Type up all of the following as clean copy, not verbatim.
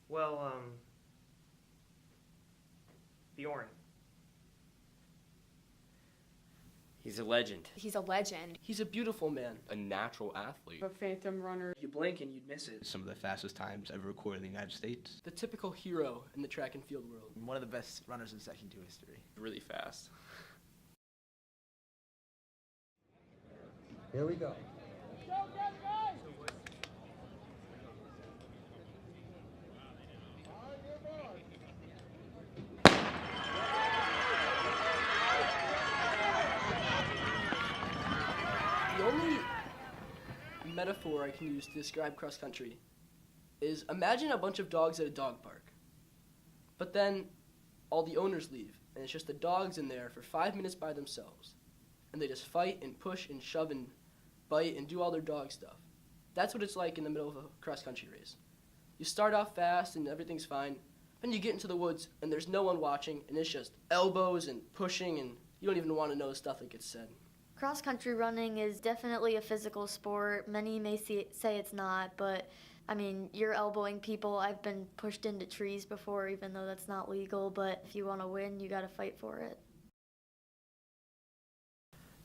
Well, Bjorn. He's a legend. He's a legend. He's a beautiful man. A natural athlete. A phantom runner. You blink and you'd miss it. Some of the fastest times ever recorded in the United States. The typical hero in the track and field world. One of the best runners in Section 2 history. Really fast. Here we go. The only metaphor I can use to describe cross country is imagine a bunch of dogs at a dog park. But then all the owners leave, and it's just the dogs in there for 5 minutes by themselves. And they just fight and push and shove and bite and do all their dog stuff. That's what it's like in the middle of a cross country race. You start off fast and everything's fine, then you get into the woods and there's no one watching, and it's just elbows and pushing, and you don't even want to know the stuff that gets said. Cross-country running is definitely a physical sport. Many may say it's not, but I mean, you're elbowing people. I've been pushed into trees before, even though that's not legal, but if you want to win, you got to fight for it.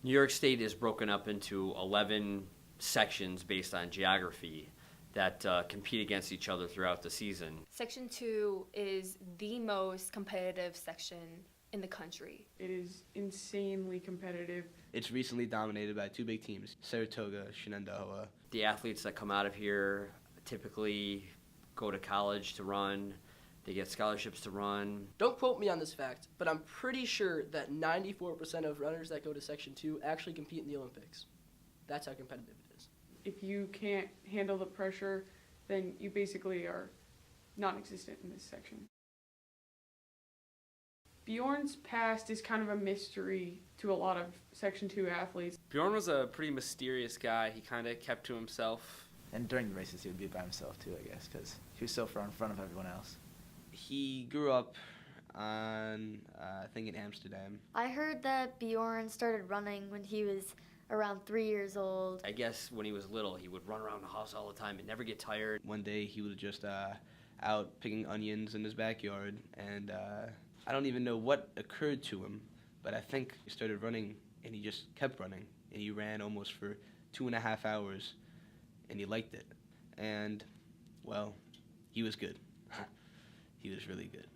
New York State is broken up into 11 sections based on geography that compete against each other throughout the season. Section 2 is the most competitive section in the country. It is insanely competitive. It's recently dominated by two big teams, Saratoga, Shenandoah. The athletes that come out of here typically go to college to run. They get scholarships to run. Don't quote me on this fact, but I'm pretty sure that 94% of runners that go to Section 2 actually compete in the Olympics. That's how competitive it is. If you can't handle the pressure, then you basically are non-existent in this section. Bjorn's past is kind of a mystery to a lot of Section 2 athletes. Bjorn was a pretty mysterious guy. He kind of kept to himself. And during the races, he would be by himself too, I guess, because he was so far in front of everyone else. He grew up on, I think in Amsterdam. I heard that Bjorn started running when he was around 3 years old. I guess when he was little, he would run around the house all the time and never get tired. One day he was just out picking onions in his backyard, and I don't even know what occurred to him, but I think he started running, and he just kept running, and he ran almost for 2.5 hours, and he liked it. And, well, he was good. He was really good.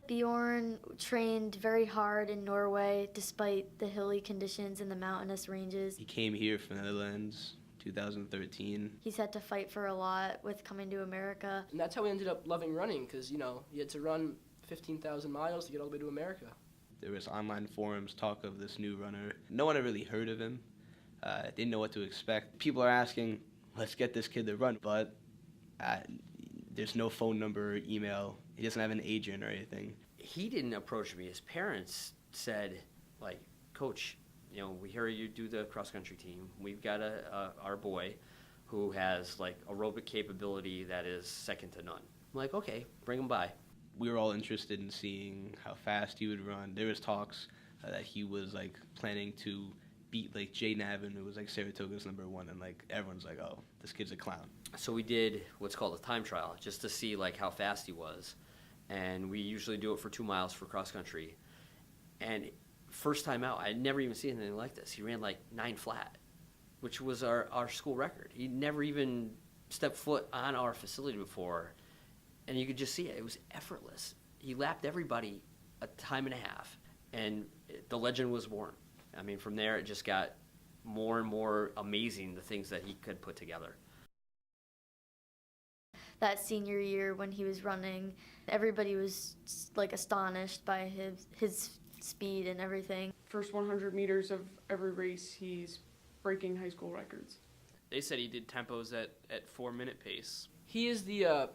Bjorn trained very hard in Norway despite the hilly conditions in the mountainous ranges. He came here from the Netherlands, 2013. He's had to fight for a lot with coming to America. And that's how he ended up loving running, because, you know, he had to run 15,000 miles to get all the way to America. There was online forums, talk of this new runner. No one had really heard of him. Didn't know what to expect. People are asking, let's get this kid to run, but there's no phone number or email. He doesn't have an agent or anything. He didn't approach me. His parents said, like, Coach, you know, we hear you do the cross-country team. We've got our boy who has, like, aerobic capability that is second to none. I'm like, okay, bring him by. We were all interested in seeing how fast he would run. There was talks that he was, like, planning to beat, like, Jay Navin, who was, like, Saratoga's #1, and, like, everyone's like, oh, this kid's a clown. So we did what's called a time trial, just to see, like, how fast he was. And we usually do it for 2 miles for cross-country. And first time out, I'd never even seen anything like this. He ran, like, 9 flat, which was our school record. He never even stepped foot on our facility before. And you could just see it. It was effortless. He lapped everybody a time and a half, and the legend was born. I mean, from there, it just got more and more amazing, the things that he could put together. That senior year when he was running, everybody was like astonished by his speed and everything. First 100 meters of every race, he's breaking high school records. They said he did tempos at 4-minute pace. He is the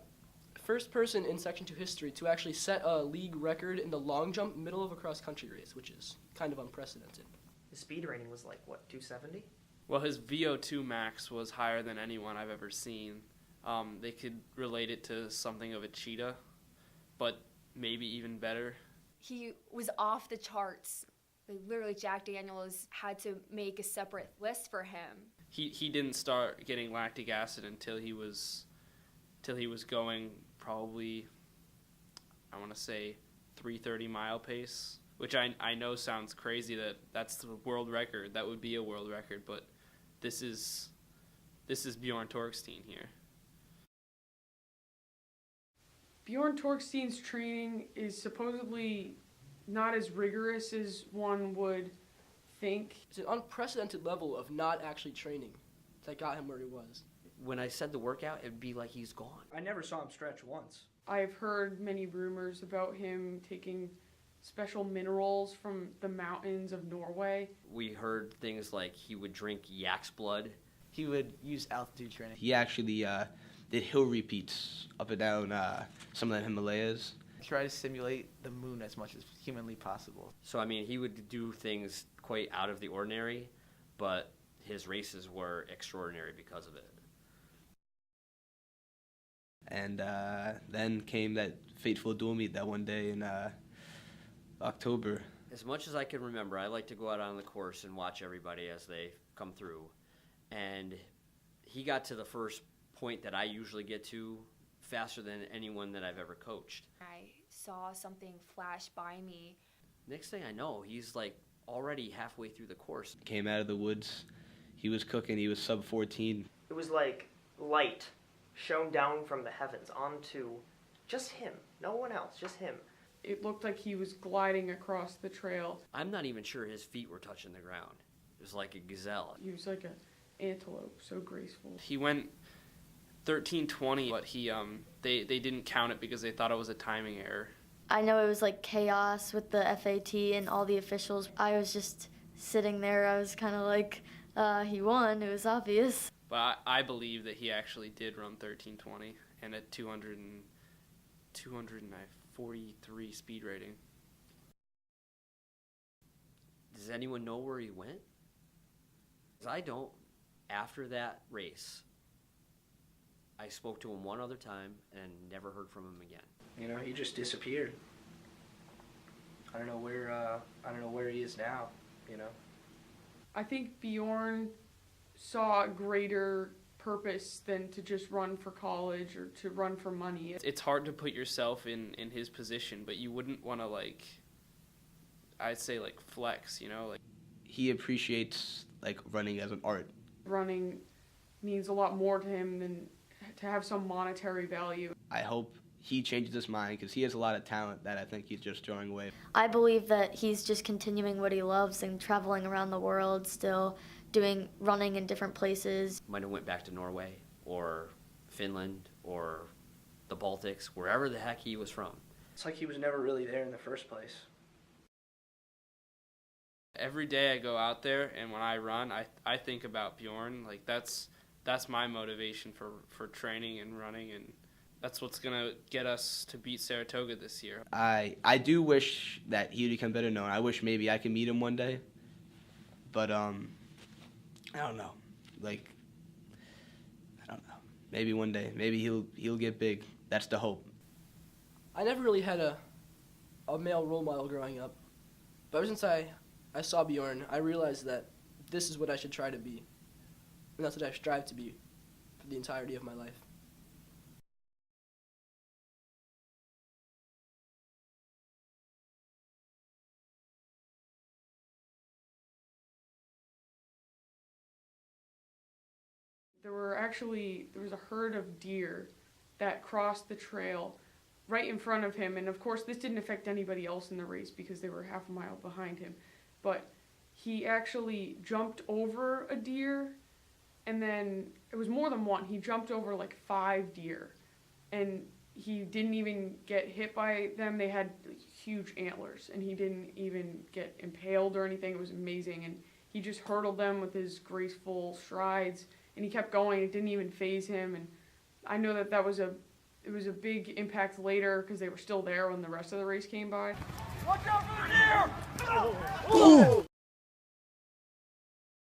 first person in Section 2 history to actually set a league record in the long jump middle of a cross-country race, which is kind of unprecedented. His speed rating was like, what, 270? Well, his VO2 max was higher than anyone I've ever seen. They could relate it to something of a cheetah, but maybe even better. He was off the charts. Like, literally, Jack Daniels had to make a separate list for him. He didn't start getting lactic acid until he was till he was going probably, I want to say, 3:30 mile pace, which I know sounds crazy that that's the world record. That would be a world record, but this is Bjorn Torkstein here. Bjorn Torkstein's training is supposedly not as rigorous as one would think. It's an unprecedented level of not actually training that got him where he was. When I said the workout, it'd be like he's gone. I never saw him stretch once. I've heard many rumors about him taking special minerals from the mountains of Norway. We heard things like he would drink yak's blood. He would use altitude training. He actually did hill repeats up and down some of the Himalayas. Try to simulate the moon as much as humanly possible. So, I mean, he would do things quite out of the ordinary, but his races were extraordinary because of it. And then came that fateful duel meet that one day in October. As much as I can remember, I like to go out on the course and watch everybody as they come through. And he got to the first point that I usually get to faster than anyone that I've ever coached. I saw something flash by me. Next thing I know, he's like already halfway through the course. Came out of the woods. He was cooking. He was sub 14. It was like light shone down from the heavens onto just him. No one else, just him. It looked like he was gliding across the trail. I'm not even sure his feet were touching the ground. It was like a gazelle. He was like an antelope, so graceful. He went 13:20, but they didn't count it because they thought it was a timing error. I know it was like chaos with the FAT and all the officials. I was just sitting there. I was kind of like, he won. It was obvious. But I believe that he actually did run 13:20 and at 243 speed rating. Does anyone know where he went? 'Cause I don't. After that race, I spoke to him one other time and never heard from him again. You know, he just disappeared. I don't know where he is now, you know. I think Bjorn saw a greater purpose than to just run for college or to run for money. It's hard to put yourself in his position, but you wouldn't want to, like, I'd say, like, flex, you know? Like, He appreciates like running as an art. Running means a lot more to him than to have some monetary value. I hope he changes his mind because he has a lot of talent that I think he's just throwing away. I believe that he's just continuing what he loves and traveling around the world, still running in different places. Might have went back to Norway or Finland or the Baltics, wherever the heck he was from. It's like he was never really there in the first place. every day I go out there and when I run, I think about Bjorn. Like that's my motivation for training and running, and that's what's gonna get us to beat Saratoga this year. I do wish that he'd become better known. I wish maybe I could meet him one day, but I don't know. Like, I don't know. Maybe one day. Maybe he'll get big. That's the hope. I never really had a male role model growing up, but ever since I saw Bjorn, I realized that this is what I should try to be, and that's what I strive to be for the entirety of my life. There was a herd of deer that crossed the trail right in front of him, and of course this didn't affect anybody else in the race because they were half a mile behind him, but he actually jumped over a deer, and then it was more than one. He jumped over like 5 deer, and he didn't even get hit by them. They had huge antlers, and he didn't even get impaled or anything. It was amazing, and he just hurdled them with his graceful strides, and he kept going. It didn't even faze him, and I know that was a big impact later because they were still there when the rest of the race came by. Watch out for the deer!